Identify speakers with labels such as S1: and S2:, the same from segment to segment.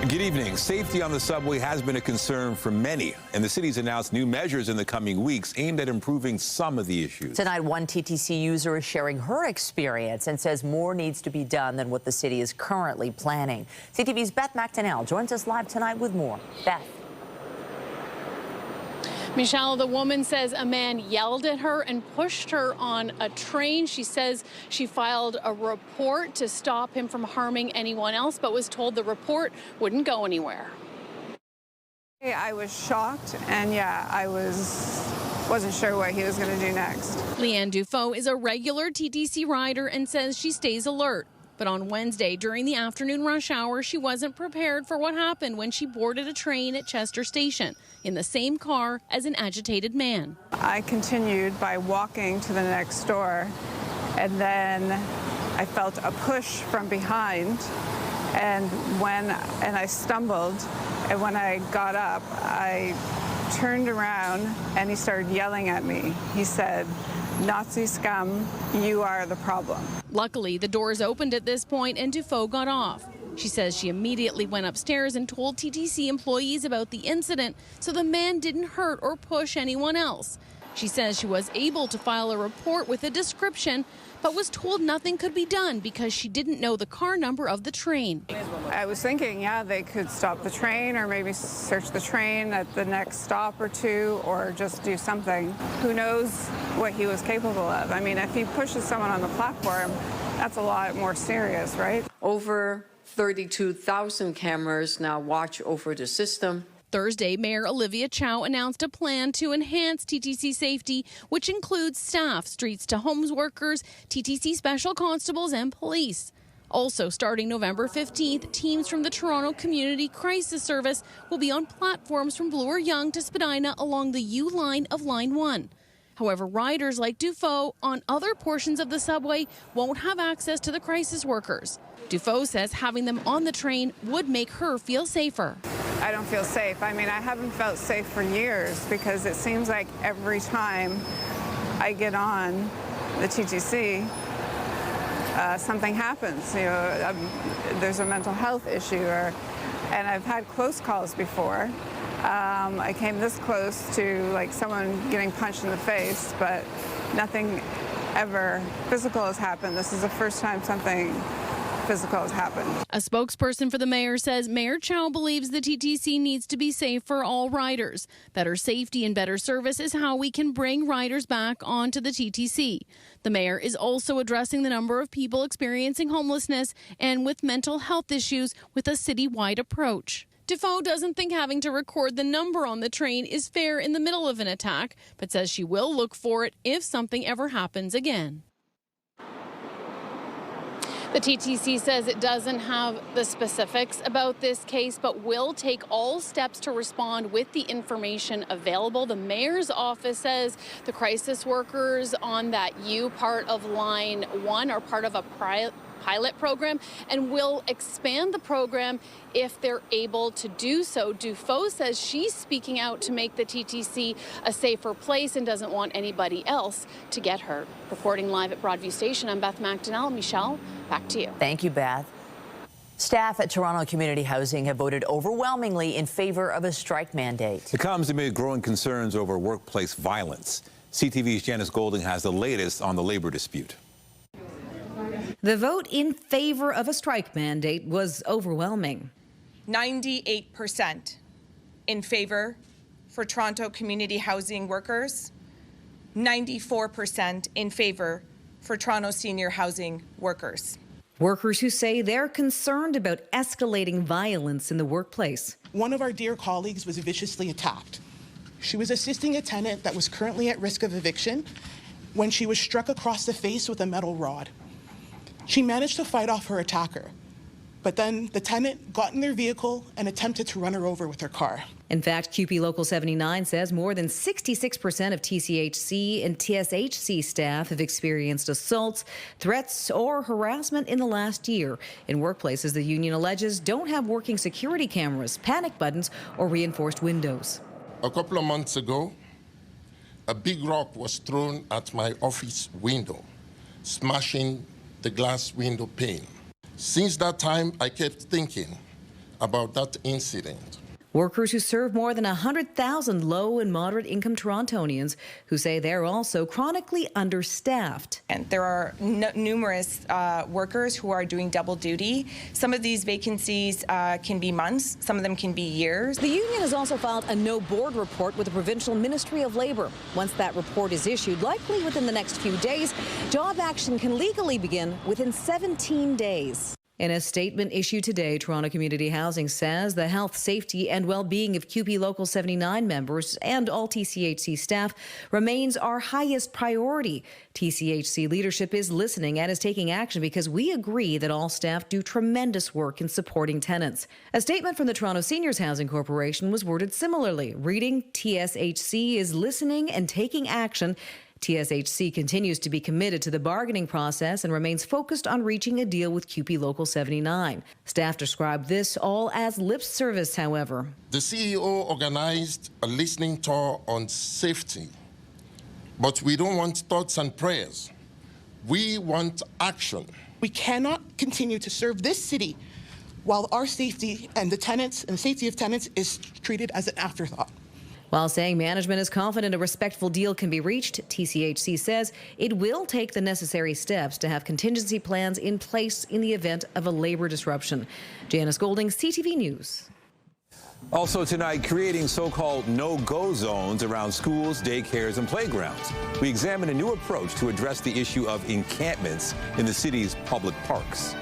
S1: Good evening. Safety on the subway has been a concern for many, and the city's announced new measures in the coming weeks aimed at improving some of the issues.
S2: Tonight, one TTC user is sharing her experience and says more needs to be done than what the city is currently planning. CTV's Beth McDonnell joins us live tonight with more. Beth.
S3: Michelle, the woman says a man yelled at her and pushed her on a train. She says she filed a report to stop him from harming anyone else, but was told the report wouldn't go anywhere.
S4: I was shocked, and yeah, I wasn't sure what he was going to do next.
S3: Leanne Dufault is a regular TTC rider and says she stays alert. But on Wednesday, during the afternoon rush hour, she wasn't prepared for what happened when she boarded a train at Chester Station in the same car as an agitated man.
S4: I continued by walking to the next door, and then I felt a push from behind, and I stumbled, and when I got up, I turned around, and he started yelling at me. He said, "Nazi scum, you are the problem."
S3: Luckily, the doors opened at this point and Dufault got off. She says she immediately went upstairs and told TTC employees about the incident so the man didn't hurt or push anyone else. She says she was able to file a report with a description, but was told nothing could be done because she didn't know the car number of the train.
S4: I was thinking, yeah, they could stop the train or maybe search the train at the next stop or two, or just do something. Who knows what he was capable of? I mean, if he pushes someone on the platform, that's a lot more serious, right?
S5: Over 32,000 cameras now watch over the system.
S3: Thursday, Mayor Olivia Chow announced a plan to enhance TTC safety, which includes staff, streets-to-homes workers, TTC special constables, and police. Also, starting November 15th, teams from the Toronto Community Crisis Service will be on platforms from Bloor Yonge to Spadina along the U line of Line 1. However, riders like Dufault on other portions of the subway won't have access to the crisis workers. Dufault says having them on the train would make her feel safer.
S4: I don't feel safe. I mean, I haven't felt safe for years because it seems like every time I get on the TTC, something happens. You know, there's a mental health issue, and I've had close calls before. I came this close to like someone getting punched in the face, but nothing ever physical has happened. This is the first time something physical has happened.
S3: A spokesperson for the mayor says Mayor Chow believes the TTC needs to be safe for all riders. Better safety and better service is how we can bring riders back onto the TTC. The mayor is also addressing the number of people experiencing homelessness and with mental health issues with a citywide approach. Dufault doesn't think having to record the number on the train is fair in the middle of an attack, but says she will look for it if something ever happens again. The TTC says it doesn't have the specifics about this case, but will take all steps to respond with the information available. The mayor's office says the crisis workers on that U part of Line 1 are part of a pilot program and will expand the program if they're able to do so. Dufault says she's speaking out to make the TTC a safer place and doesn't want anybody else to get hurt. Reporting live at Broadview Station, I'm Beth McDonnell. Michelle, back to you.
S2: Thank you, Beth. Staff at Toronto Community Housing have voted overwhelmingly in favor of a strike mandate.
S1: It comes amid growing concerns over workplace violence. CTV's Janice Golding has the latest on the labor dispute.
S6: The vote in favor of a strike mandate was overwhelming.
S7: 98% in favor for Toronto community housing workers, 94% in favor for Toronto senior housing workers.
S6: Workers who say they're concerned about escalating violence in the workplace.
S8: One of our dear colleagues was viciously attacked. She was assisting a tenant that was currently at risk of eviction when she was struck across the face with a metal rod. She managed to fight off her attacker, but then the tenant got in their vehicle and attempted to run her over with her car.
S6: In fact, QP Local 79 says more than 66% of TCHC and TSHC staff have experienced assaults, threats, or harassment in the last year in workplaces the union alleges don't have working security cameras, panic buttons, or reinforced windows.
S9: A couple of months ago, a big rock was thrown at my office window, smashing the glass window pane. Since that time, I kept thinking, about that incident.
S6: Workers who serve more than 100,000 low and moderate income Torontonians who say they're also chronically understaffed.
S7: And there are numerous workers who are doing double duty. Some of these vacancies can be months, some of them can be years.
S10: The union has also filed a no board report with the Provincial Ministry of Labour. Once that report is issued, likely within the next few days, job action can legally begin within 17 days.
S6: In a statement issued today, Toronto Community Housing says the health, safety and well-being of QP Local 79 members and all TCHC staff remains our highest priority. TCHC leadership is listening and is taking action because we agree that all staff do tremendous work in supporting tenants. A statement from the Toronto Seniors Housing Corporation was worded similarly, reading, TSHC is listening and taking action. TSHC continues to be committed to the bargaining process and remains focused on reaching a deal with QP Local 79. Staff described this all as lip service, however.
S9: The CEO organized a listening tour on safety, but we don't want thoughts and prayers. We want action.
S8: We cannot continue to serve this city while our safety and the tenants and the safety of tenants is treated as an afterthought.
S6: While saying management is confident a respectful deal can be reached, TCHC says it will take the necessary steps to have contingency plans in place in the event of a labor disruption. Janice Golding, CTV News.
S1: Also tonight, creating so-called no-go zones around schools, daycares, and playgrounds. We examine a new approach to address the issue of encampments in the city's public parks.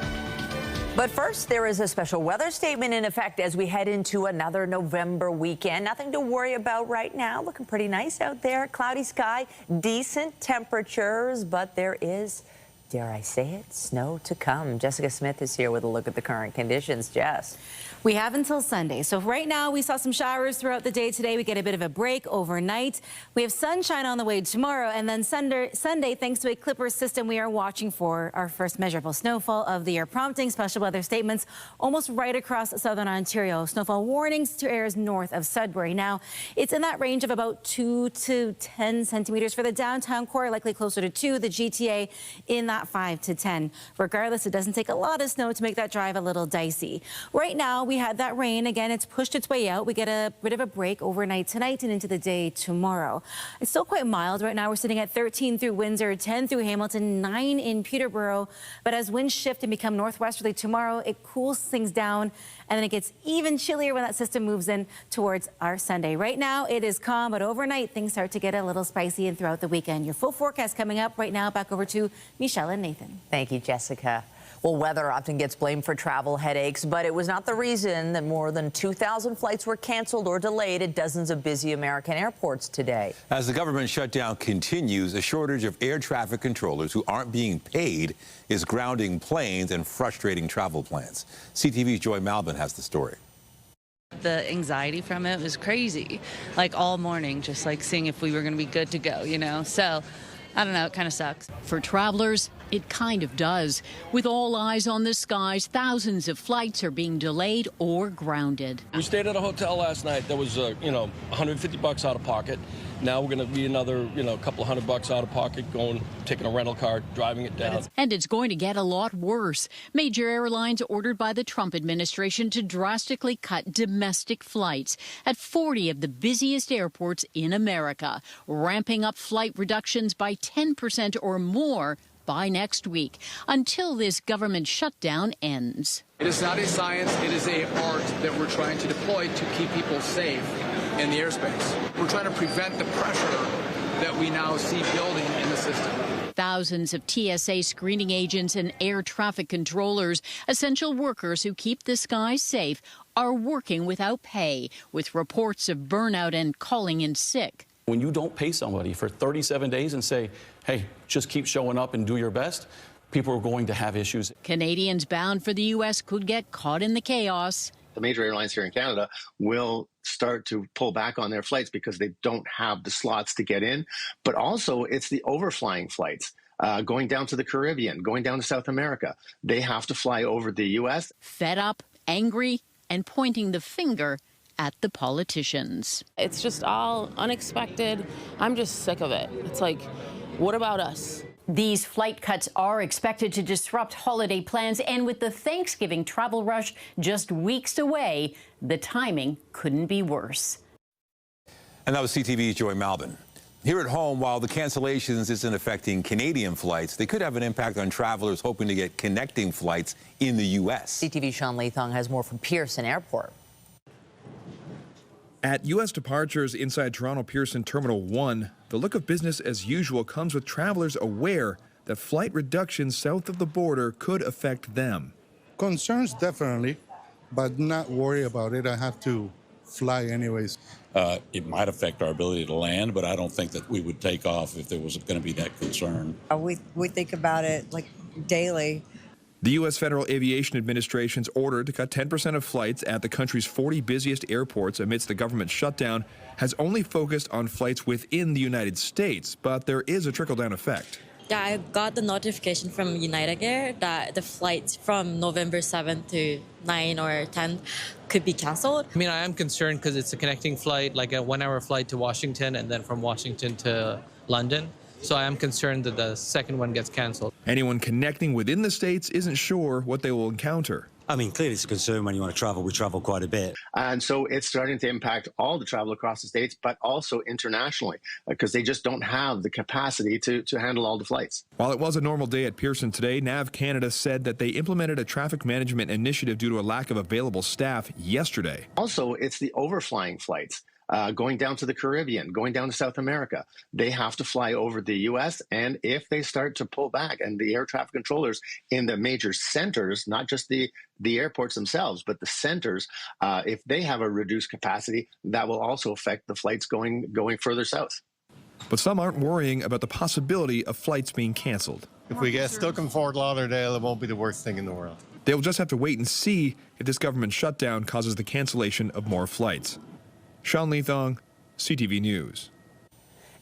S2: But first, there is a special weather statement in effect as we head into another November weekend. Nothing to worry about right now. Looking pretty nice out there. Cloudy sky, decent temperatures, but there is, dare I say it, snow to come. Jessica Smith is here with a look at the current conditions. Jess.
S11: We have until Sunday. So right now we saw some showers throughout the day today. We get a bit of a break overnight. We have sunshine on the way tomorrow, and then Sunday, thanks to a Clipper system, we are watching for our first measurable snowfall of the year, prompting special weather statements almost right across southern Ontario. Snowfall warnings to areas north of Sudbury. Now, it's in that range of about 2 to 10 centimeters for the downtown core, likely closer to 2, the GTA in that 5 to 10. Regardless, it doesn't take a lot of snow to make that drive a little dicey. Right now, we had that rain. Again, it's pushed its way out. We get a bit of a break overnight tonight and into the day tomorrow. It's still quite mild right now. We're sitting at 13 through Windsor, 10 through Hamilton, 9 in Peterborough. But as winds shift and become northwesterly tomorrow, it cools things down, and then it gets even chillier when that system moves in towards our Sunday. Right now, it is calm, but overnight, things start to get a little spicy and throughout the weekend. Your full forecast coming up right now. Back over to Michelle and Nathan.
S2: Thank you, Jessica. Well, weather often gets blamed for travel headaches, but it was not the reason that more than 2,000 flights were canceled or delayed at dozens of busy American airports today.
S1: As the government shutdown continues, a shortage of air traffic controllers who aren't being paid is grounding planes and frustrating travel plans. CTV's Joy Malvin has the story.
S12: The anxiety from it was crazy, like all morning, just like seeing if we were going to be good to go, you know? So I don't know, it kind of sucks.
S13: For travelers, it kind of does. With all eyes on the skies, thousands of flights are being delayed or grounded.
S14: We stayed at a hotel last night that was, $150 out of pocket. Now we're going to be another, couple of $100 out of pocket taking a rental car, driving it down.
S13: And it's going to get a lot worse. Major airlines ordered by the Trump administration to drastically cut domestic flights at 40 of the busiest airports in America, ramping up flight reductions by 10% or more by next week, until this government shutdown ends.
S15: It is not a science, it is an art that we're trying to deploy to keep people safe in the airspace. We're trying to prevent the pressure that we now see building in the system.
S13: Thousands of TSA screening agents and air traffic controllers, essential workers who keep the skies safe, are working without pay, with reports of burnout and calling in sick.
S16: When you don't pay somebody for 37 days and say, hey, just keep showing up and do your best, people are going to have issues.
S13: Canadians bound for the U.S. could get caught in the chaos.
S17: The major airlines here in Canada will start to pull back on their flights because they don't have the slots to get in. But also, it's the overflying flights going down to the Caribbean, going down to South America. They have to fly over the U.S.
S13: Fed up, angry, and pointing the finger at the politicians.
S18: It's just all unexpected. I'm just sick of it. It's like, what about us?
S13: These flight cuts are expected to disrupt holiday plans, and with the Thanksgiving travel rush just weeks away, the timing couldn't be worse.
S1: And that was CTV's Joy Malvin. Here at home, while the cancellations isn't affecting Canadian flights, they could have an impact on travelers hoping to get connecting flights in the U.S.
S2: CTV's Sean Leathong has more from Pearson Airport.
S18: At U.S. departures inside Toronto Pearson Terminal 1, the look of business as usual comes with travelers aware that flight reductions south of the border could affect them.
S19: Concerns definitely, but not worry about it. I have to fly anyways.
S20: It might affect our ability to land, but I don't think that we would take off if there was going to be that concern.
S21: We think about it like daily.
S18: The U.S. Federal Aviation Administration's order to cut 10% of flights at the country's 40 busiest airports amidst the government shutdown has only focused on flights within the United States, but there is a trickle-down effect.
S22: Yeah, I got the notification from United Air that the flights from November 7th to 9 or 10 could be canceled.
S23: I mean, I am concerned because it's a connecting flight, like a 1-hour flight to Washington and then from Washington to London. So I am concerned that the second one gets canceled.
S18: Anyone connecting within the States isn't sure what they will encounter.
S24: I mean, clearly it's a concern when you want to travel. We travel quite a bit.
S17: And so it's starting to impact all the travel across the States, but also internationally, because they just don't have the capacity to handle all the flights.
S18: While it was a normal day at Pearson today, NAV Canada said that they implemented a traffic management initiative due to a lack of available staff yesterday.
S17: Also, it's the overflying flights. Going down to the Caribbean, going down to South America. They have to fly over the U.S., and if they start to pull back, and the air traffic controllers in the major centers, not just the airports themselves, but the centers, if they have a reduced capacity, that will also affect the flights going further south.
S18: But some aren't worrying about the possibility of flights being canceled.
S25: If we get stuck in Fort Lauderdale, it won't be the worst thing in the world.
S18: They'll just have to wait and see if this government shutdown causes the cancellation of more flights. Sean Leathong, CTV News.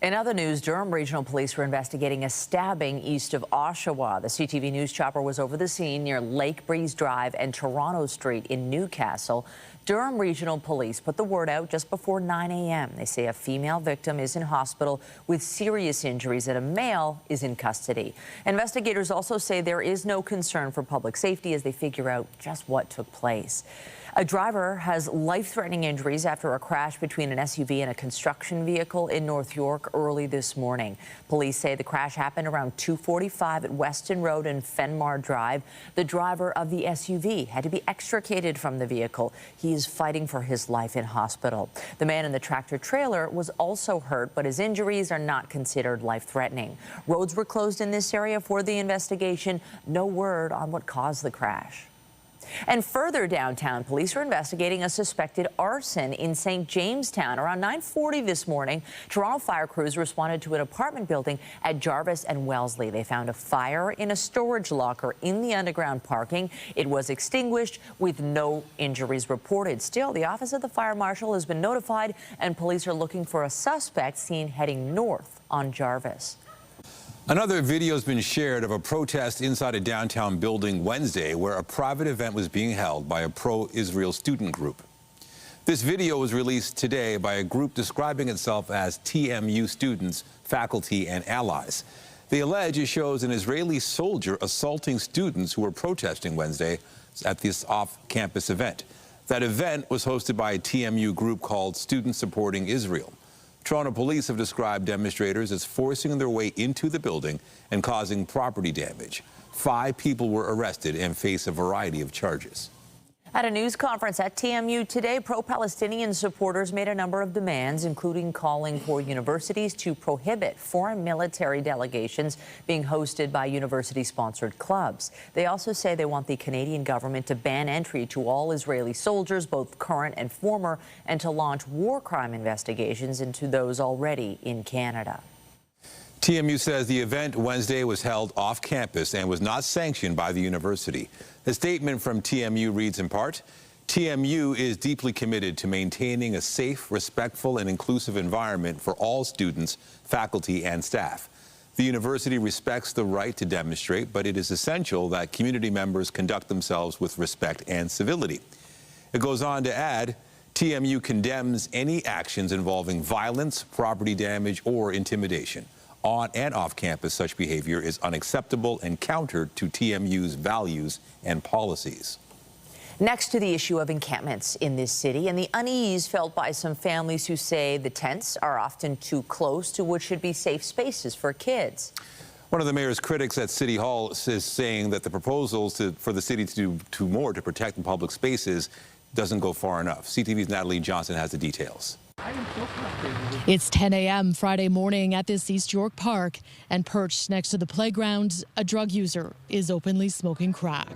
S2: In other news, Durham Regional Police were investigating a stabbing east of Oshawa. The CTV News chopper was over the scene near Lake Breeze Drive and Toronto Street in Newcastle. Durham Regional Police put the word out just before 9 a.m. They say a female victim is in hospital with serious injuries and a male is in custody. Investigators also say there is no concern for public safety as they figure out just what took place. A driver has life-threatening injuries after a crash between an SUV and a construction vehicle in North York early this morning. Police say the crash happened around 2:45 at Weston Road and Fenmar Drive. The driver of the SUV had to be extricated from the vehicle. He is fighting for his life in hospital. The man in the tractor-trailer was also hurt, but his injuries are not considered life-threatening. Roads were closed in this area for the investigation. No word on what caused the crash. And further downtown, police are investigating a suspected arson in St. Jamestown. Around 9:40 this morning, Toronto fire crews responded to an apartment building at Jarvis and Wellesley. They found a fire in a storage locker in the underground parking. It was extinguished with no injuries reported. Still, the office of the fire marshal has been notified, and police are looking for a suspect seen heading north on Jarvis.
S1: Another video has been shared of a protest inside a downtown building Wednesday where a private event was being held by a pro-Israel student group. This video was released today by a group describing itself as TMU students, faculty, and allies. They allege it shows an Israeli soldier assaulting students who were protesting Wednesday at this off-campus event. That event was hosted by a TMU group called Students Supporting Israel. Toronto police have described demonstrators as forcing their way into the building and causing property damage. 5 people were arrested and face a variety of charges.
S2: At a news conference at TMU today, pro-Palestinian supporters made a number of demands, including calling for universities to prohibit foreign military delegations being hosted by university-sponsored clubs. They also say they want the Canadian government to ban entry to all Israeli soldiers, both current and former, and to launch war crime investigations into those already in Canada.
S1: TMU says the event Wednesday was held off campus and was not sanctioned by the university. The statement from TMU reads in part, TMU is deeply committed to maintaining a safe, respectful, and inclusive environment for all students, faculty, and staff. The university respects the right to demonstrate, but it is essential that community members conduct themselves with respect and civility. It goes on to add, TMU condemns any actions involving violence, property damage, or intimidation. On and off campus, such behavior is unacceptable and counter to TMU's values and policies.
S2: Next to the issue of encampments in this city and the unease felt by some families who say the tents are often too close to what should be safe spaces for kids.
S1: One of the mayor's critics at City Hall is saying that the proposals for the city to do more to protect the public spaces doesn't go far enough. CTV's Natalie Johnson has the details.
S3: It's 10 a.m. Friday morning at this East York Park, and perched next to the playground, a drug user is openly smoking crack.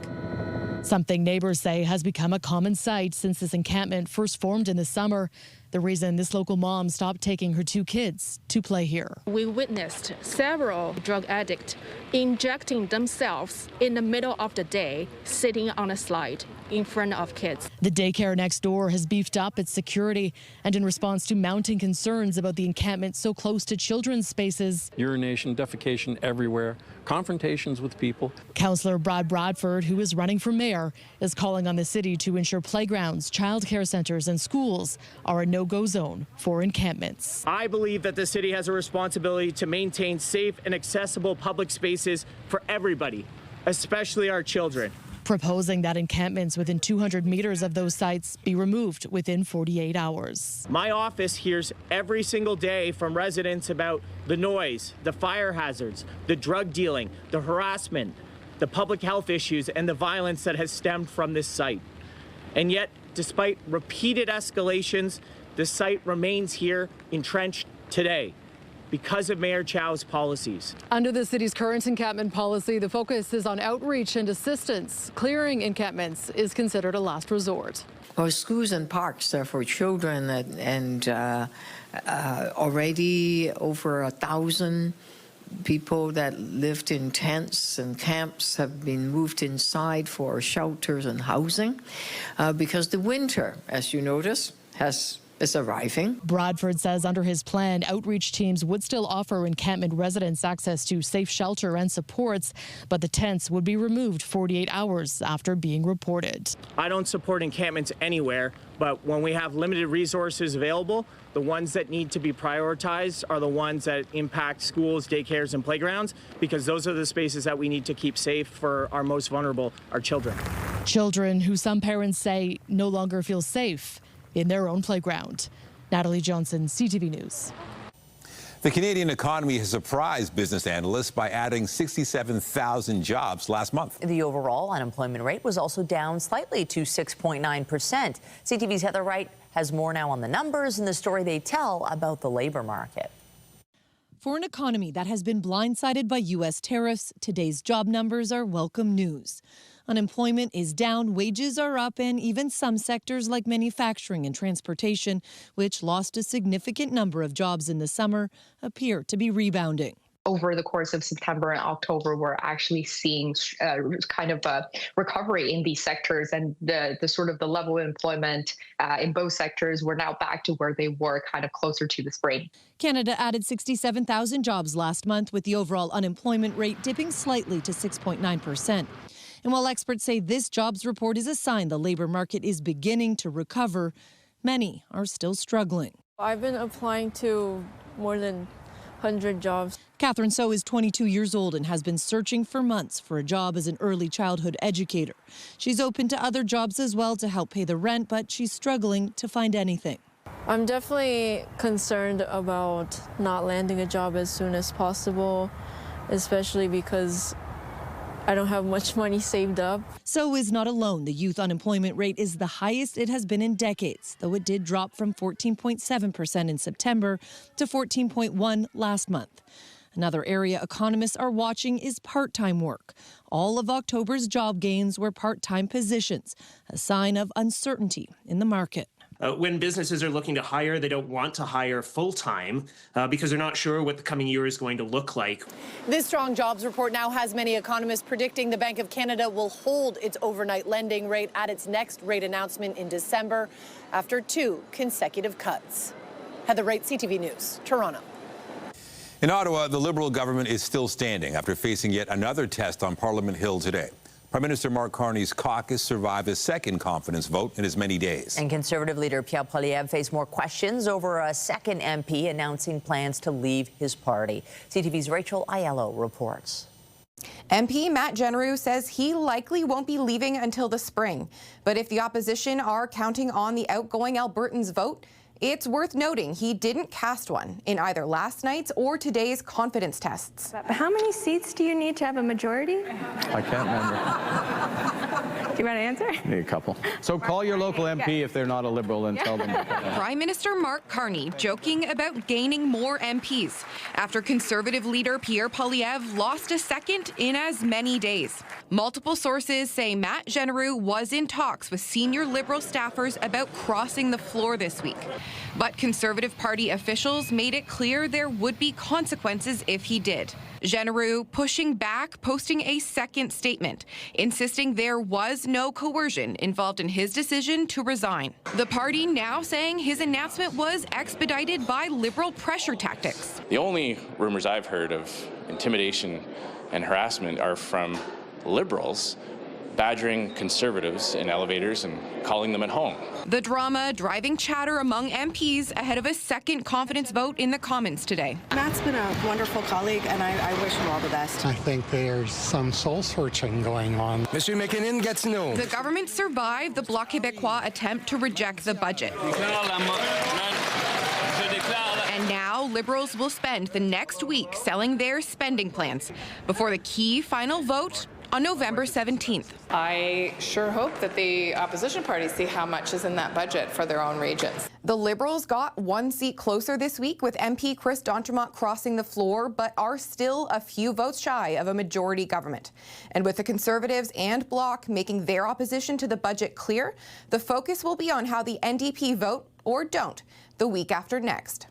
S3: Something neighbors say has become a common sight since this encampment first formed in the summer. The reason this local mom stopped taking her 2 kids to play here.
S4: We witnessed several drug addicts injecting themselves in the middle of the day, sitting on a slide in front of kids.
S3: The daycare next door has beefed up its security, and in response to mounting concerns about the encampment so close to children's spaces.
S16: Urination, defecation everywhere, confrontations with people.
S3: Councillor Brad Bradford, who is running for mayor, is calling on the city to ensure playgrounds, childcare centres and schools are a no-go zone for encampments.
S5: I believe that the city has a responsibility to maintain safe and accessible public spaces for everybody, especially our children.
S3: Proposing that encampments within 200 meters of those sites be removed within 48 hours.
S5: My office hears every single day from residents about the noise, the fire hazards, the drug dealing, the harassment, the public health issues, and the violence that has stemmed from this site. And yet, despite repeated escalations, the site remains here entrenched today because of Mayor Chow's policies.
S3: Under the city's current encampment policy, the focus is on outreach and assistance. Clearing encampments is considered a last resort.
S7: Well, schools and parks are for children, and already over 1,000 people that lived in tents and camps have been moved inside for shelters and housing because the winter, as you notice, is arriving.
S3: Bradford says under his plan, outreach teams would still offer encampment residents access to safe shelter and supports, but the tents would be removed 48 hours after being reported.
S5: I don't support encampments anywhere, but when we have limited resources available, the ones that need to be prioritized are the ones that impact schools, daycares, and playgrounds, because those are the spaces that we need to keep safe for our most vulnerable, our children.
S3: Children who some parents say no longer feel safe in their own playground. Natalie Johnson, CTV News.
S1: The Canadian economy has surprised business analysts by adding 67,000 jobs last month.
S2: The overall unemployment rate was also down slightly to 6.9%. CTV's Heather Wright has more now on the numbers and the story they tell about the labor market.
S3: For an economy that has been blindsided by U.S. tariffs, today's job numbers are welcome news. Unemployment is down, wages are up, and even some sectors like manufacturing and transportation, which lost a significant number of jobs in the summer, appear to be rebounding.
S10: Over the course of September and October, we're actually seeing kind of a recovery in these sectors, and the sort of the level of employment in both sectors, we're now back to where they were kind of closer to the spring.
S3: Canada added 67,000 jobs last month, with the overall unemployment rate dipping slightly to 6.9%. And while experts say this jobs report is a sign the labor market is beginning to recover, many are still struggling.
S26: I've been applying to more than 100 jobs.
S3: Catherine So is 22 years old and has been searching for months for a job as an early childhood educator. She's open to other jobs as well to help pay the rent, but she's struggling to find anything.
S26: I'm definitely concerned about not landing a job as soon as possible, especially because I don't have much money saved up.
S3: So is not alone. The youth unemployment rate is the highest it has been in decades, though it did drop from 14.7% in September to 14.1% last month. Another area economists are watching is part-time work. All of October's job gains were part-time positions, a sign of uncertainty in the market.
S27: When businesses are looking to hire, they don't want to hire full-time because they're not sure what the coming year is going to look like.
S28: This strong jobs report now has many economists predicting the Bank of Canada will hold its overnight lending rate at its next rate announcement in December after 2 consecutive cuts. Heather Wright, CTV News, Toronto.
S1: In Ottawa, the Liberal government is still standing after facing yet another test on Parliament Hill today. Prime Minister Mark Carney's caucus survived a second confidence vote in as many days.
S2: And Conservative leader Pierre Poilievre faced more questions over a second MP announcing plans to leave his party. CTV's Rachel Aiello reports.
S6: MP Matt Genereux says he likely won't be leaving until the spring. But if the opposition are counting on the outgoing Albertans' vote, it's worth noting he didn't cast one in either last night's or today's confidence tests.
S8: How many seats do you need to have a majority?
S9: I can't remember.
S8: Do you want to answer?
S9: Need a couple. So call your local MP if they're not a Liberal and tell them.
S6: Prime Minister Mark Carney joking about gaining more MPs after Conservative leader Pierre Poilievre lost a second in as many days. Multiple sources say Matt Genereux was in talks with senior Liberal staffers about crossing the floor this week. But Conservative Party officials made it clear there would be consequences if he did. Genereux pushing back, posting a second statement, insisting there was no coercion involved in his decision to resign. The party now saying his announcement was expedited by Liberal pressure tactics.
S11: The only rumors I've heard of intimidation and harassment are from Liberals badgering Conservatives in elevators and calling them at home.
S6: The drama driving chatter among MPs ahead of a second confidence vote in the Commons today.
S12: Matt's been a wonderful colleague, and I wish him all the best.
S13: I think there's some soul-searching going on.
S12: Monsieur McKinnon gets no.
S6: The government survived the Bloc Québécois attempt to reject the budget. And now Liberals will spend the next week selling their spending plans before the key final vote on November 17th.
S14: I sure hope that the opposition parties see how much is in that budget for their own regions.
S6: The Liberals got one seat closer this week with MP Chris D'Entremont crossing the floor, but are still a few votes shy of a majority government. And with the Conservatives and Bloc making their opposition to the budget clear, the focus will be on how the NDP vote or don't the week after next.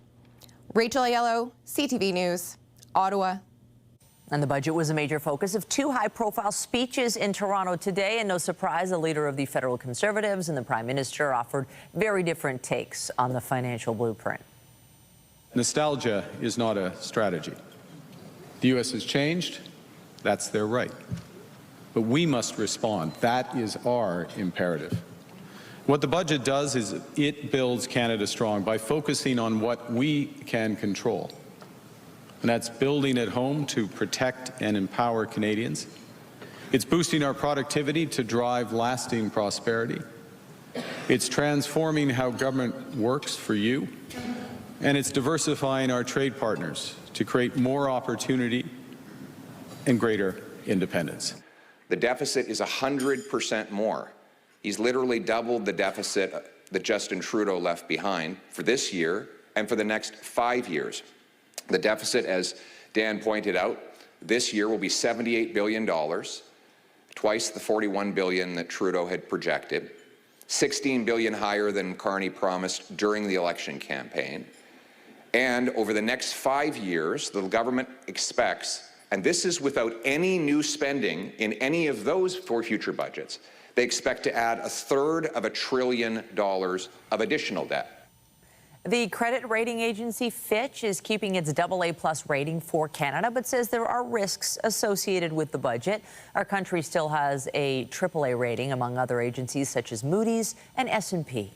S6: Rachel Aiello, CTV News, Ottawa.
S2: And the budget was a major focus of two high-profile speeches in Toronto today. And no surprise, the leader of the federal Conservatives and the Prime Minister offered very different takes on the financial blueprint.
S9: Nostalgia is not a strategy. The U.S. has changed. That's their right. But we must respond. That is our imperative. What the budget does is it builds Canada strong by focusing on what we can control. And that's building at home to protect and empower Canadians. It's boosting our productivity to drive lasting prosperity. It's transforming how government works for you. And it's diversifying our trade partners to create more opportunity and greater independence.
S15: The deficit is 100% more. He's literally doubled the deficit that Justin Trudeau left behind for this year and for the next 5 years. The deficit, as Dan pointed out, this year will be $78 billion, twice the $41 billion that Trudeau had projected, $16 billion higher than Carney promised during the election campaign. And over the next 5 years, the government expects, and this is without any new spending in any of those four future budgets, they expect to add $1/3 of $1 trillion of additional debt.
S2: The credit rating agency Fitch is keeping its AA+ rating for Canada, but says there are risks associated with the budget. Our country still has a AAA rating among other agencies such as Moody's and S&P.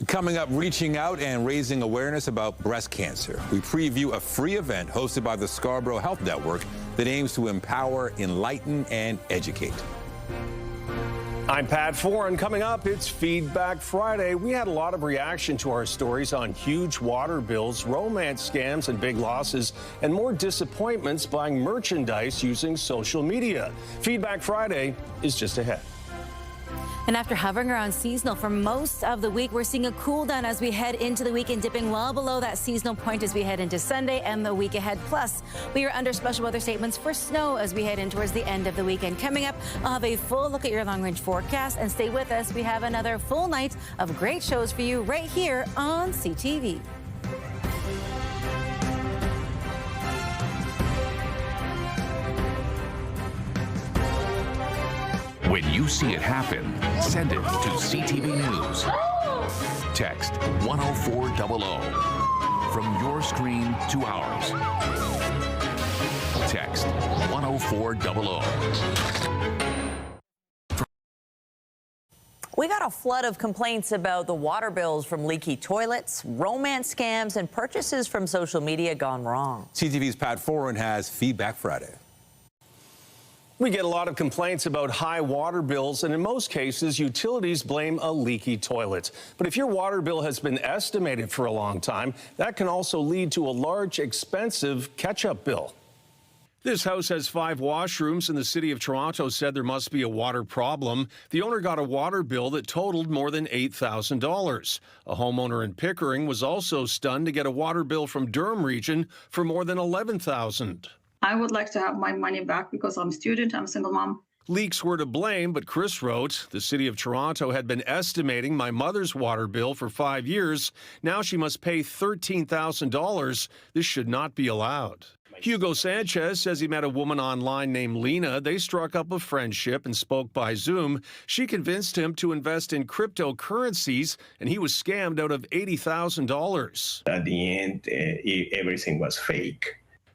S1: Coming up, reaching out and raising awareness about breast cancer. We preview a free event hosted by the Scarborough Health Network that aims to empower, enlighten, and educate.
S29: I'm Pat Foran. Coming up, it's Feedback Friday. We had a lot of reaction to our stories on huge water bills, romance scams and big losses, and more disappointments buying merchandise using social media. Feedback Friday is just ahead.
S30: And after hovering around seasonal for most of the week, we're seeing a cool down as we head into the weekend, dipping well below that seasonal point as we head into Sunday and the week ahead. Plus, we are under special weather statements for snow as we head in towards the end of the weekend. Coming up, I'll have a full look at your long-range forecast, and stay with us. We have another full night of great shows for you right here on CTV.
S31: When you see it happen, send it to CTV News. Text 10400 from your screen to ours. Text 10400.
S2: We got a flood of complaints about the water bills from leaky toilets, romance scams, and purchases from social media gone wrong.
S1: CTV's Pat Foran has Feedback Friday.
S29: We get a lot of complaints about high water bills, and in most cases, utilities blame a leaky toilet. But if your water bill has been estimated for a long time, that can also lead to a large, expensive catch-up bill. This house has 5 washrooms, and the City of Toronto said there must be a water problem. The owner got a water bill that totaled more than $8,000. A homeowner in Pickering was also stunned to get a water bill from Durham Region for more than $11,000.
S4: I would like to have my money back because I'm a student, I'm a single mom.
S29: Leaks were to blame, but Chris wrote, the City of Toronto had been estimating my mother's water bill for 5 years. Now she must pay $13,000. This should not be allowed. Hugo Sanchez says he met a woman online named Lena. They struck up a friendship and spoke by Zoom. She convinced him to invest in cryptocurrencies, and he was scammed out of $80,000.
S16: At the end, everything was fake.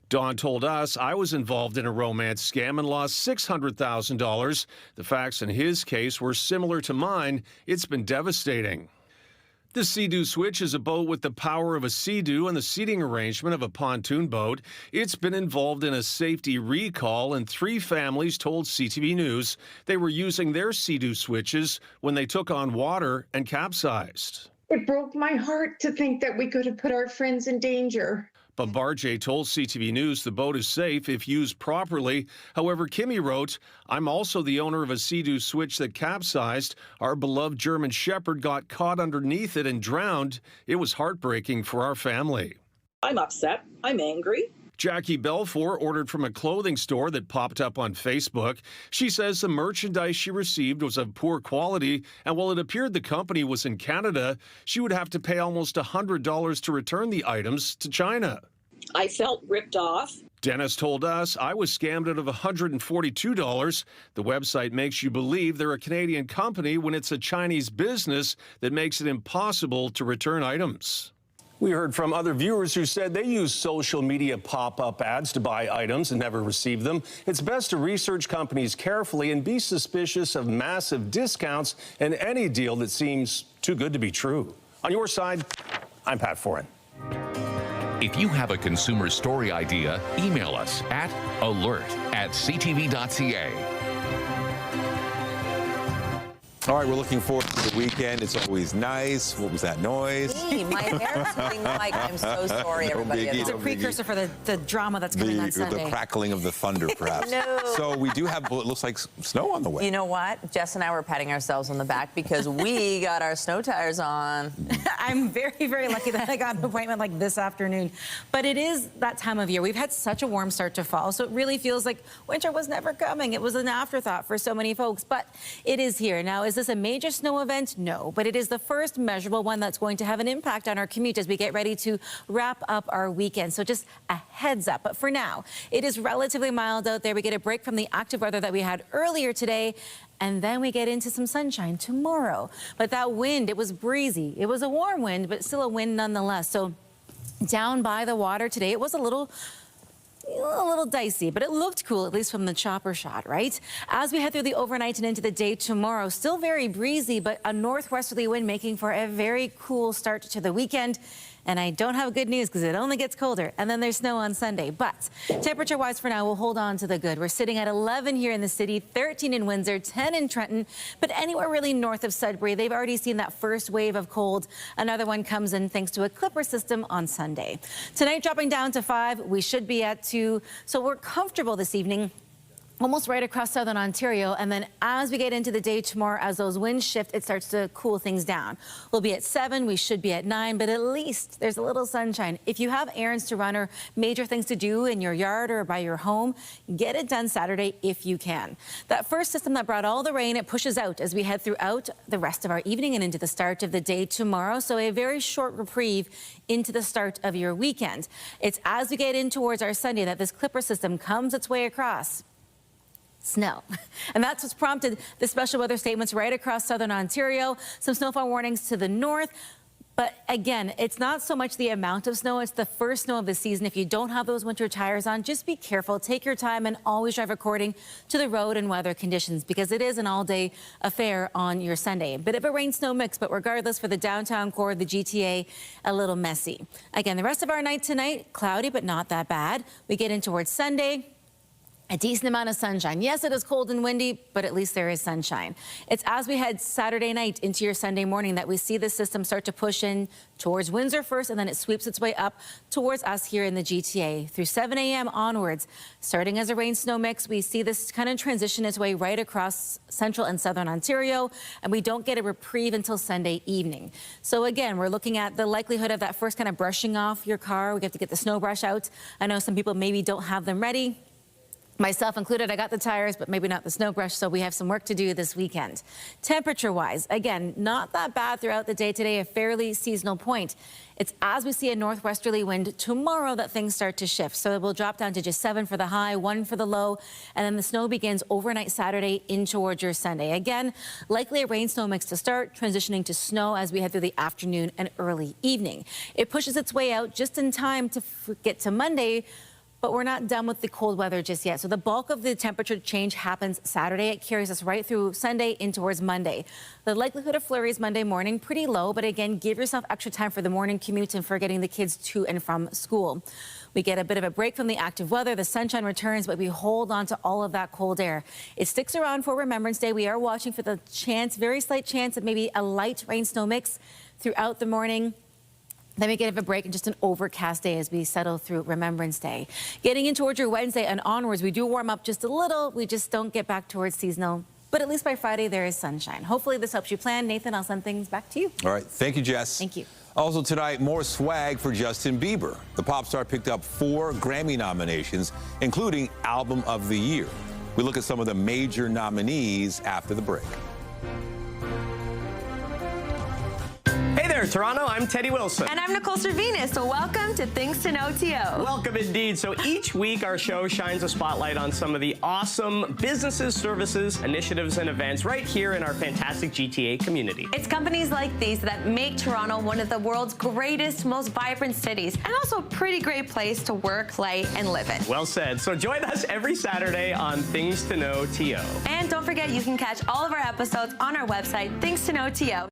S29: Don told us, I was involved in a romance scam and lost $600,000. The facts in his case were similar to mine. It's been devastating. The Sea-Doo Switch is a boat with the power of a Sea-Doo and the seating arrangement of a pontoon boat. It's been involved in a safety recall, and 3 families told CTV News they were using their Sea-Doo switches when they took on water and capsized.
S17: It broke my heart to think that we could have put our friends in danger.
S29: Bombardier told CTV News the boat is safe if used properly. However, Kimmy wrote, I'm also the owner of a Sea-Doo Switch that capsized. Our beloved German Shepherd got caught underneath it and drowned. It was heartbreaking for our family.
S18: I'm upset. I'm angry.
S29: Jackie Belfour ordered from a clothing store that popped up on Facebook. She says the merchandise she received was of poor quality, and while it appeared the company was in Canada, she would have to pay almost $100 to return the items to China.
S18: I felt ripped off.
S29: Dennis told us I was scammed out of $142. The website makes you believe they're a Canadian company when it's a Chinese business that makes it impossible to return items. We heard from other viewers who said they use social media pop-up ads to buy items and never receive them. It's best to research companies carefully and be suspicious of massive discounts and any deal that seems too good to be true. On your side, I'm Pat Foran.
S31: If you have a consumer story idea, email us at alert@ctv.ca.
S1: All right, we're looking forward to the weekend. It's always nice. What was that noise?
S2: Me, my hair's sitting like, I'm so sorry, everybody.
S30: It's a precursor for the drama that's coming on Sunday.
S1: The crackling of the thunder, perhaps.
S2: No.
S1: So we do have what looks like snow on the way.
S2: You know what? Jess and I were patting ourselves on the back because we got our snow tires on.
S30: I'm very, very lucky that I got an appointment like this afternoon. But it is that time of year. We've had such a warm start to fall, so it really feels like winter was never coming. It was an afterthought for so many folks, but it is here. Now, is this a major snow event? No, but it is the first measurable one that's going to have an impact on our commute as we get ready to wrap up our weekend. So just a heads up. But for now, it is relatively mild out there. We get a break from the active weather that we had earlier today, and then we get into some sunshine tomorrow. But that wind, it was breezy. It was a warm wind, but still a wind nonetheless. So down by the water today, it was a little dicey, but it looked cool, at least from the chopper shot, right? As we head through the overnight and into the day tomorrow, still very breezy, but a northwesterly wind making for a very cool start to the weekend. And I don't have good news because it only gets colder, and then there's snow on Sunday. But temperature-wise for now, we'll hold on to the good. We're sitting at 11 here in the city, 13 in Windsor, 10 in Trenton, but anywhere really north of Sudbury, they've already seen that first wave of cold. Another one comes in thanks to a clipper system on Sunday. Tonight, dropping down to 5, we should be at 2, so we're comfortable this evening. Almost right across southern Ontario, and then as we get into the day tomorrow, as those winds shift, it starts to cool things down. We'll be at 7, we should be at 9, but at least there's a little sunshine. If you have errands to run or major things to do in your yard or by your home, get it done Saturday if you can. That first system that brought all the rain, it pushes out as we head throughout the rest of our evening and into the start of the day tomorrow, so a very short reprieve into the start of your weekend. It's as we get in towards our Sunday that this clipper system comes its way across. Snow. And that's what's prompted the special weather statements right across southern Ontario. Some snowfall warnings to the north. But again, it's not so much the amount of snow, it's the first snow of the season. If you don't have those winter tires on, just be careful, take your time, and always drive according to the road and weather conditions, because it is an all-day affair on your Sunday. A bit of a rain-snow mix, but regardless, for the downtown core, the GTA, a little messy. Again, the rest of our night tonight, cloudy, but not that bad. We get in towards Sunday. A decent amount of sunshine. Yes, it is cold and windy, but at least there is sunshine. It's as we head Saturday night into your Sunday morning that we see this system start to push in towards Windsor first, and then it sweeps its way up towards us here in the GTA. Through 7 a.m. onwards, starting as a rain-snow mix, we see this kind of transition its way right across central and southern Ontario, and we don't get a reprieve until Sunday evening. So again, we're looking at the likelihood of that first kind of brushing off your car. We have to get the snow brush out. I know some people maybe don't have them ready. Myself included, I got the tires, but maybe not the snow brush, so we have some work to do this weekend. Temperature-wise, again, not that bad throughout the day today, a fairly seasonal point. It's as we see a northwesterly wind tomorrow that things start to shift. So it will drop down to just 7 for the high, 1 for the low, and then the snow begins overnight Saturday in towards your Sunday. Again, likely a rain-snow mix to start, transitioning to snow as we head through the afternoon and early evening. It pushes its way out just in time to get to Monday, but we're not done with the cold weather just yet. So the bulk of the temperature change happens Saturday. It carries us right through Sunday in towards Monday. The likelihood of flurries Monday morning, pretty low, but again, give yourself extra time for the morning commute and for getting the kids to and from school. We get a bit of a break from the active weather. The sunshine returns, but we hold on to all of that cold air. It sticks around for Remembrance Day. We are watching for the chance, very slight chance of maybe a light rain-snow mix throughout the morning. Then we get a break and just an overcast day as we settle through Remembrance Day. Getting in towards your Wednesday and onwards, we do warm up just a little. We just don't get back towards seasonal. But at least by Friday, there is sunshine. Hopefully this helps you plan. Nathan, I'll send things back to you.
S1: All right. Thank you, Jess.
S30: Thank you.
S1: Also tonight, more swag for Justin Bieber. The pop star picked up 4 Grammy nominations, including Album of the Year. We look at some of the major nominees after the break.
S5: Hey there, Toronto. I'm Teddy Wilson.
S8: And I'm Nicole Cervinas. So welcome to Things to Know TO.
S5: Welcome indeed. So each week our show shines a spotlight on some of the awesome businesses, services, initiatives, and events right here in our fantastic GTA community.
S8: It's companies like these that make Toronto one of the world's greatest, most vibrant cities, and also a pretty great place to work, play, and live in.
S5: Well said. So join us every Saturday on Things to Know TO.
S8: And don't forget, you can catch all of our episodes on our website, Things to Know TO.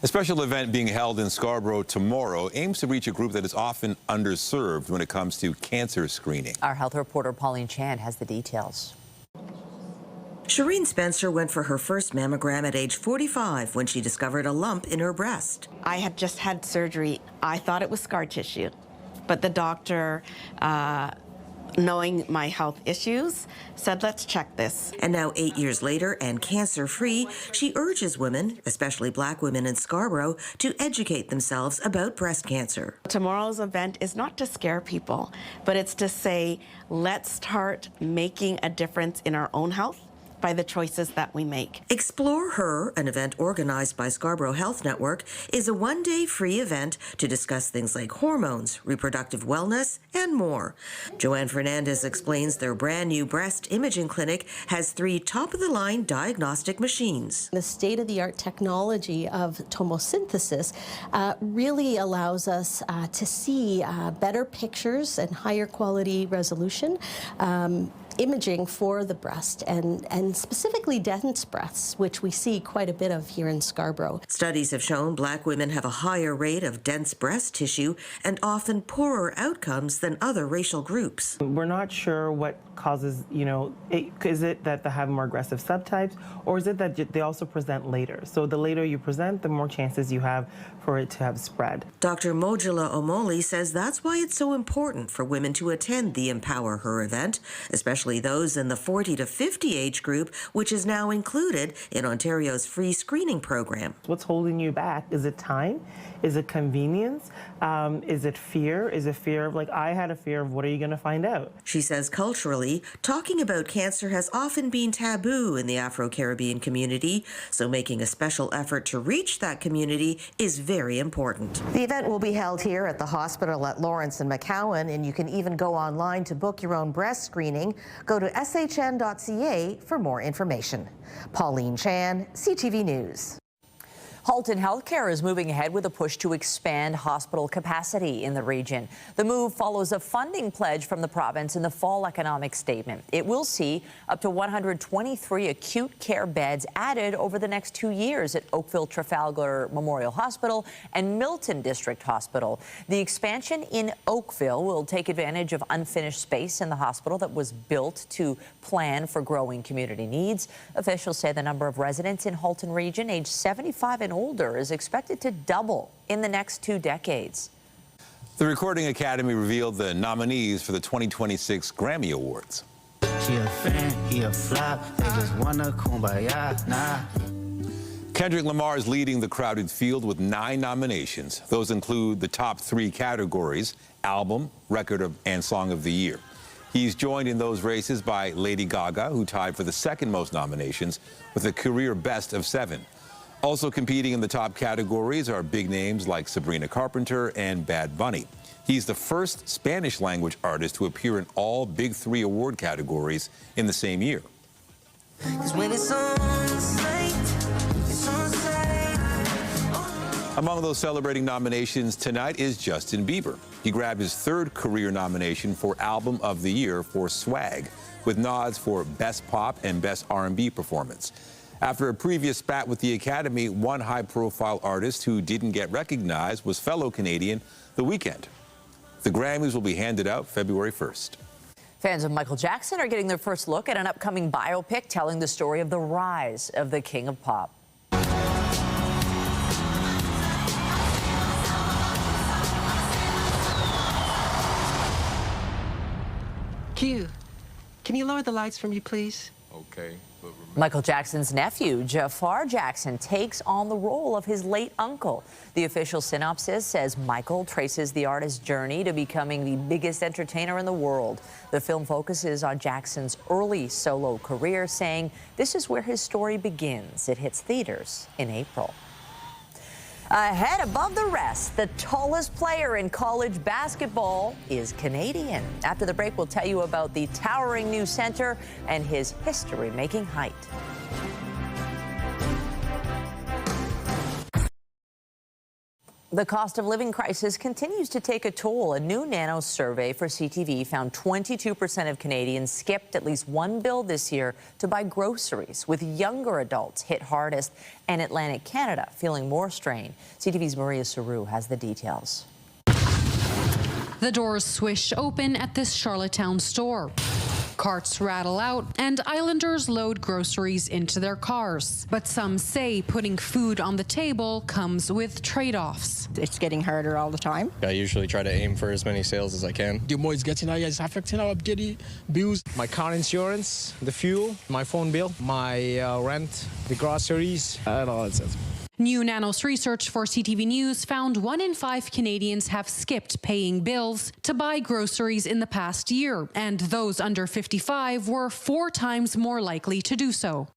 S1: A special event being held in Scarborough tomorrow aims to reach a group that is often underserved when it comes to cancer screening.
S2: Our health reporter Pauline Chan has the details.
S7: Shireen Spencer went for her first mammogram at age 45 when she discovered a lump in her breast.
S12: I had just had surgery. I thought it was scar tissue, but the doctor, knowing my health issues, said, let's check this.
S7: And now 8 years later and cancer-free, she urges women, especially Black women in Scarborough, to educate themselves about breast cancer.
S12: Tomorrow's event is not to scare people, but it's to say, let's start making a difference in our own health by the choices that we make.
S7: Explore Her, an event organized by Scarborough Health Network, is a one-day free event to discuss things like hormones, reproductive wellness, and more. Joanne Fernandez explains their brand new breast imaging clinic has 3 top-of-the-line diagnostic machines.
S10: The state-of-the-art technology of tomosynthesis really allows us to see better pictures and higher quality resolution. Imaging for the breast and specifically dense breasts, which we see quite a bit of here in Scarborough.
S7: Studies have shown Black women have a higher rate of dense breast tissue and often poorer outcomes than other racial groups.
S19: We're not sure what causes, is it that they have more aggressive subtypes, or is it that they also present later? So the later you present, the more chances you have for it to have spread.
S7: Dr. Mojala Omoli says that's why it's so important for women to attend the Empower Her event, especially those in the 40 to 50 age group, which is now included in Ontario's free screening program.
S19: What's holding you back? Is it time? Is it convenience? Is it fear? Is it fear of, I had a fear of what are you going to find out?
S7: She says culturally, talking about cancer has often been taboo in the Afro-Caribbean community, so making a special effort to reach that community is very important.
S20: The event will be held here at the hospital at Lawrence and McCowan, and you can even go online to book your own breast screening. Go to shn.ca for more information. Pauline Chan, CTV News.
S2: Halton Healthcare is moving ahead with a push to expand hospital capacity in the region. The move follows a funding pledge from the province in the fall economic statement. It will see up to 123 acute care beds added over the next 2 years at Oakville Trafalgar Memorial Hospital and Milton District Hospital. The expansion in Oakville will take advantage of unfinished space in the hospital that was built to plan for growing community needs. Officials say the number of residents in Halton region aged 75 and older is expected to double in the next 2 decades.
S1: The Recording Academy revealed the nominees for the 2026 Grammy Awards.
S3: She a fan, he a flop, they just wanna kumbaya, nah.
S1: Kendrick Lamar is leading the crowded field with 9 nominations. Those include the top 3 categories: Album, Record, and Song of the Year. He's joined in those races by Lady Gaga, who tied for the 2nd most nominations with a career best of 7. Also competing in the top categories are big names like Sabrina Carpenter and Bad Bunny. He's the first Spanish-language artist to appear in all Big 3 award categories in the same year. Among those celebrating nominations tonight is Justin Bieber. He grabbed his 3rd career nomination for Album of the Year for Swag, with nods for Best Pop and Best R&B Performance. After a previous spat with the Academy, one high-profile artist who didn't get recognized was fellow Canadian The Weeknd. The Grammys will be handed out February 1st.
S2: Fans of Michael Jackson are getting their first look at an upcoming biopic telling the story of the rise of the King of Pop.
S11: Q, can you lower the lights for me, please?
S13: Okay.
S2: Michael Jackson's nephew, Jafar Jackson, takes on the role of his late uncle. The official synopsis says Michael traces the artist's journey to becoming the biggest entertainer in the world. The film focuses on Jackson's early solo career, saying this is where his story begins. It hits theaters in April. Ahead above the rest, the tallest player in college basketball is Canadian. After the break, we'll tell you about the towering new center and his history-making height. The cost of living crisis continues to take a toll. A new Nanos survey for CTV found 22% of Canadians skipped at least one bill this year to buy groceries, with younger adults hit hardest and Atlantic Canada feeling more strain. CTV's Maria Saru has the details.
S21: The doors swish open at this Charlottetown store. Carts rattle out and Islanders load groceries into their cars. But some say putting food on the table comes with trade-offs.
S22: It's getting harder all the time.
S23: I usually try to aim for as many sales as I can.
S24: The more it's getting higher, it's affecting our daily bills. My car insurance, the fuel, my phone bill, my rent, the groceries, and all that stuff.
S21: New Nanos research for CTV News found 1 in 5 Canadians have skipped paying bills to buy groceries in the past year, and those under 55 were 4 times more likely to do so.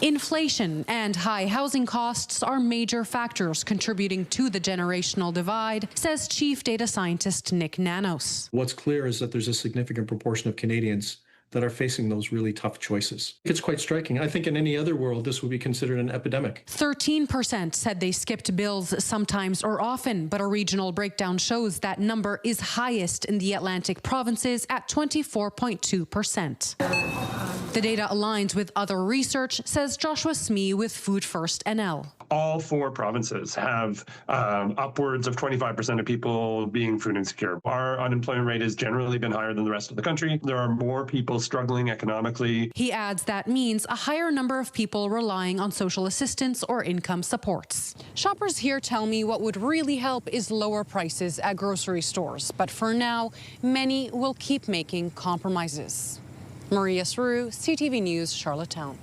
S21: Inflation and high housing costs are major factors contributing to the generational divide, says Chief Data Scientist Nick Nanos.
S25: What's clear is that there's a significant proportion of Canadians that are facing those really tough choices. It's quite striking. I think in any other world, this would be considered an epidemic.
S21: 13% said they skipped bills sometimes or often, but a regional breakdown shows that number is highest in the Atlantic provinces at 24.2%. The data aligns with other research, says Joshua Smee with Food First NL.
S26: All 4 provinces have upwards of 25% of people being food insecure. Our unemployment rate has generally been higher than the rest of the country. There are more people struggling economically.
S21: He adds that means a higher number of people relying on social assistance or income supports. Shoppers here tell me what would really help is lower prices at grocery stores. But for now, many will keep making compromises. Maria Saru, CTV News, Charlottetown.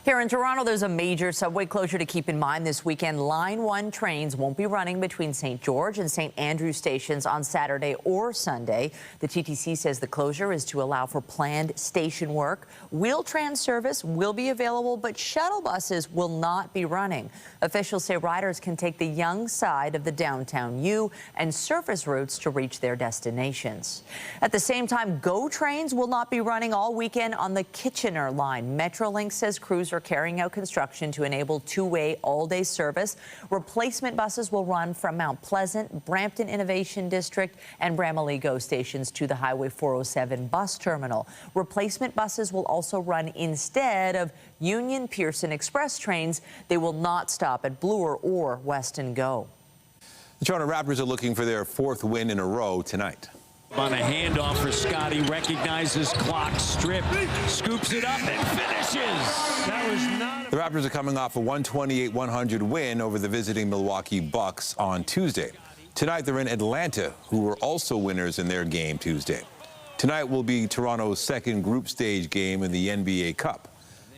S2: Here in Toronto, there's a major subway closure to keep in mind this weekend. Line 1 trains won't be running between St. George and St. Andrew stations on Saturday or Sunday. The TTC says the closure is to allow for planned station work. Wheel-Trans service will be available, but shuttle buses will not be running. Officials say riders can take the Yonge side of the downtown U and surface routes to reach their destinations. At the same time, GO trains will not be running all weekend on the Kitchener line. Metrolink says crews are carrying out construction to enable two-way all-day service. Replacement buses will run from Mount Pleasant, Brampton Innovation District, and Bramalea GO stations to the Highway 407 bus terminal. Replacement buses will also run instead of Union Pearson Express trains. They will not stop at Bloor or Weston GO.
S1: The Toronto Raptors are looking for their 4th win in a row tonight.
S4: On a handoff for Scotty, recognizes clock strip, scoops it up and finishes. That was not.
S1: The Raptors are coming off a 128-100 win over the visiting Milwaukee Bucks on Tuesday. Tonight they're in Atlanta, who were also winners in their game Tuesday. Tonight will be Toronto's second group stage game in the NBA Cup.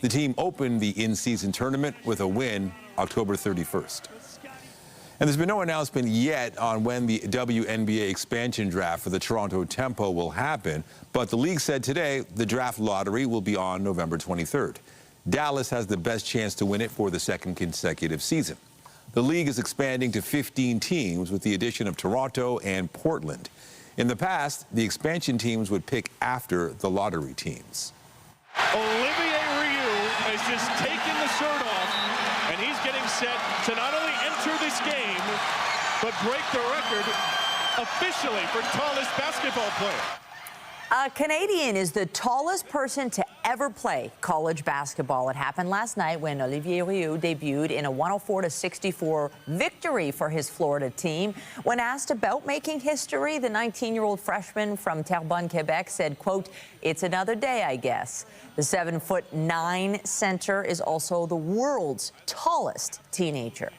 S1: The team opened the in-season tournament with a win October 31st. And there's been no announcement yet on when the WNBA expansion draft for the Toronto Tempo will happen, but the league said today the draft lottery will be on November 23rd. Dallas has the best chance to win it for the second consecutive season. The league is expanding to 15 teams with the addition of Toronto and Portland. In the past, the expansion teams would pick after the lottery teams.
S6: Olivier Rioux has just taken the shirt off, and he's getting set to not only enter this game, but break the record officially for tallest basketball player.
S2: A Canadian is the tallest person to ever play college basketball. It happened last night when Olivier Rioux debuted in a 104-64 victory for his Florida team. When asked about making history, the 19-year-old freshman from Terrebonne, Quebec said, quote, "It's another day, I guess." The 7'9" center is also the world's tallest teenager.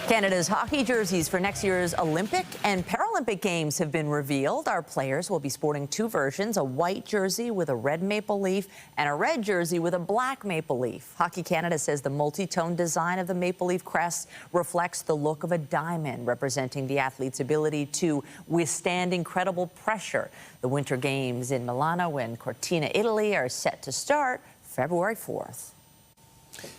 S2: Canada's hockey jerseys for next year's Olympic and Paralympic Games have been revealed. Our players will be sporting two versions, a white jersey with a red maple leaf and a red jersey with a black maple leaf. Hockey Canada says the multi-tone design of the maple leaf crest reflects the look of a diamond, representing the athlete's ability to withstand incredible pressure. The Winter Games in Milano and Cortina, Italy are set to start February 4th.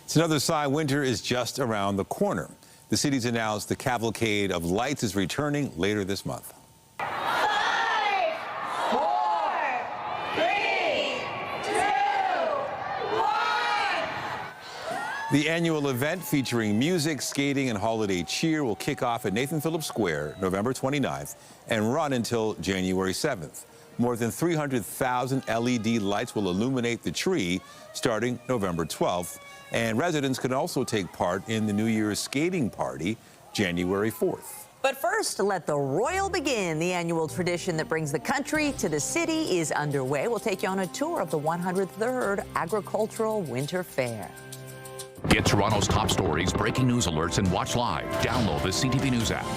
S1: It's another sign winter is just around the corner. The city's announced the Cavalcade of Lights is returning later this month.
S9: 5, 4, 3, 2, 1.
S1: The annual event featuring music, skating, and holiday cheer will kick off at Nathan Phillips Square November 29th and run until January 7th. More than 300,000 LED lights will illuminate the tree starting November 12th. And residents can also take part in the New Year's skating party January 4th.
S2: But first, let the royal begin. The annual tradition that brings the country to the city is underway. We'll take you on a tour of the 103rd Agricultural Winter Fair.
S31: Get Toronto's top stories, breaking news alerts, and watch live. Download the CTV News app.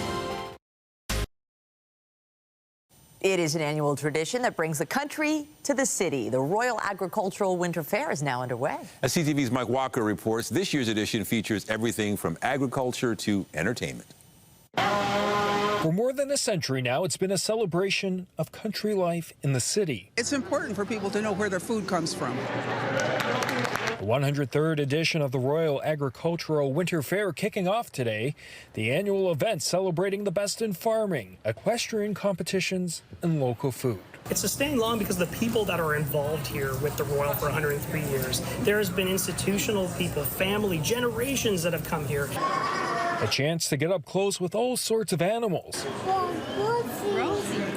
S2: It is an annual tradition that brings the country to the city. The Royal Agricultural Winter Fair is now underway.
S1: As CTV's Mike Walker reports, this year's edition features everything from agriculture to entertainment.
S13: For more than a century now, it's been a celebration of country life in the city.
S14: It's important for people to know where their food comes from.
S13: The 103rd edition of the Royal Agricultural Winter Fair kicking off today. The annual event celebrating the best in farming, equestrian competitions, and local food.
S15: It's sustained long because of the people that are involved here with the Royal for 103 years. There has been institutional people, family, generations that have come here.
S13: A chance to get up close with all sorts of animals,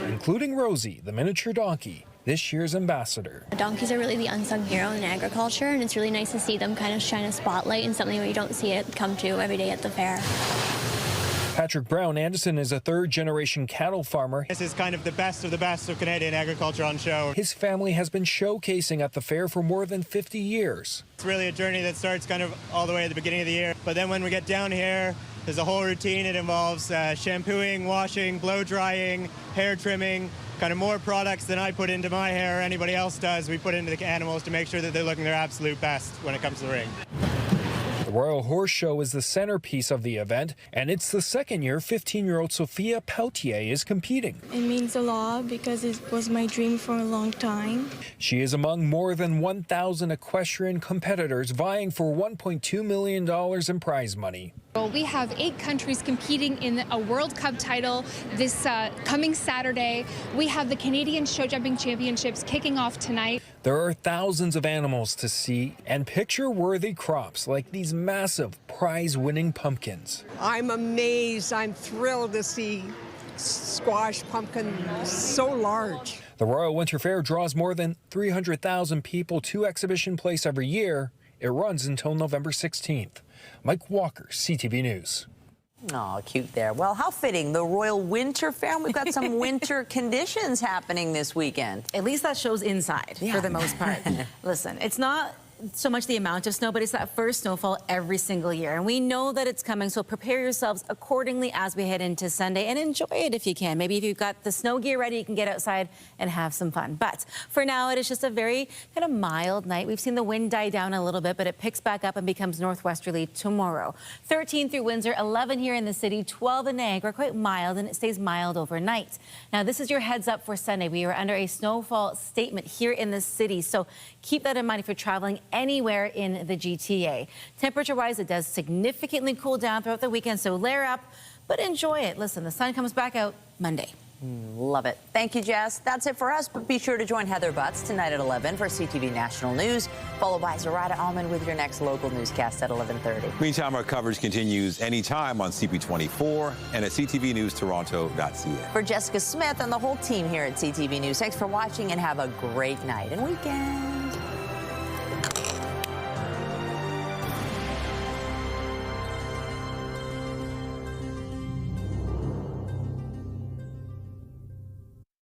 S13: including Rosie, the miniature donkey, this year's ambassador.
S16: Donkeys are really the unsung hero in agriculture, and it's really nice to see them kind of shine a spotlight in something where you don't see it come to every day at the fair.
S13: Patrick Brown Anderson is a third-generation cattle farmer.
S17: This is kind of the best of Canadian agriculture on show.
S13: His family has been showcasing at the fair for more than 50 years.
S17: It's really a journey that starts kind of all the way at the beginning of the year. But then when we get down here, there's a whole routine. It involves shampooing, washing, blow drying, hair trimming, kind of more products than I put into my hair or anybody else does. We put into the animals to make sure that they're looking their absolute best when it comes to the ring.
S13: The Royal Horse Show is the centerpiece of the event, and it's the second year 15-year-old Sophia Peltier is competing.
S22: It means a lot because it was my dream for a long time.
S13: She is among more than 1,000 equestrian competitors vying for $1.2 million in prize money.
S5: We have 8 countries competing in a World Cup title this coming Saturday. We have the Canadian Show Jumping Championships kicking off tonight.
S13: There are thousands of animals to see and picture-worthy crops like these massive prize-winning pumpkins.
S7: I'm amazed. I'm thrilled to see squash pumpkin so large.
S13: The Royal Winter Fair draws more than 300,000 people to Exhibition Place every year. It runs until November 16th. Mike Walker, CTV News.
S2: Oh, cute there. Well, how fitting. The Royal Winter Fair. We've got some winter conditions happening this weekend.
S8: At least that shows inside for the most part. Listen, it's not so much the amount of snow, but it's that first snowfall every single year. And we know that it's coming, so prepare yourselves accordingly as we head into Sunday and enjoy it if you can. Maybe if you've got the snow gear ready, you can get outside and have some fun. But for now, it is just a very kind of mild night. We've seen the wind die down a little bit, but it picks back up and becomes northwesterly tomorrow. 13 through Windsor, 11 here in the city, 12 in Niagara, quite mild, and it stays mild overnight. Now, this is your heads up for Sunday. We are under a snowfall statement here in the city, so keep that in mind if you're traveling anywhere in the GTA. Temperature-wise, it does significantly cool down throughout the weekend, so layer up, but enjoy it. Listen, the sun comes back out Monday.
S2: Love it. Thank you, Jess. That's it for us, but be sure to join Heather Butts tonight at 11 for CTV National News, followed by Zarada Alman with your next local newscast at 11:30.
S1: Meantime, our coverage continues anytime on CP24 and at ctvnewstoronto.ca.
S2: For Jessica Smith and the whole team here at CTV News, thanks for watching and have a great night and weekend.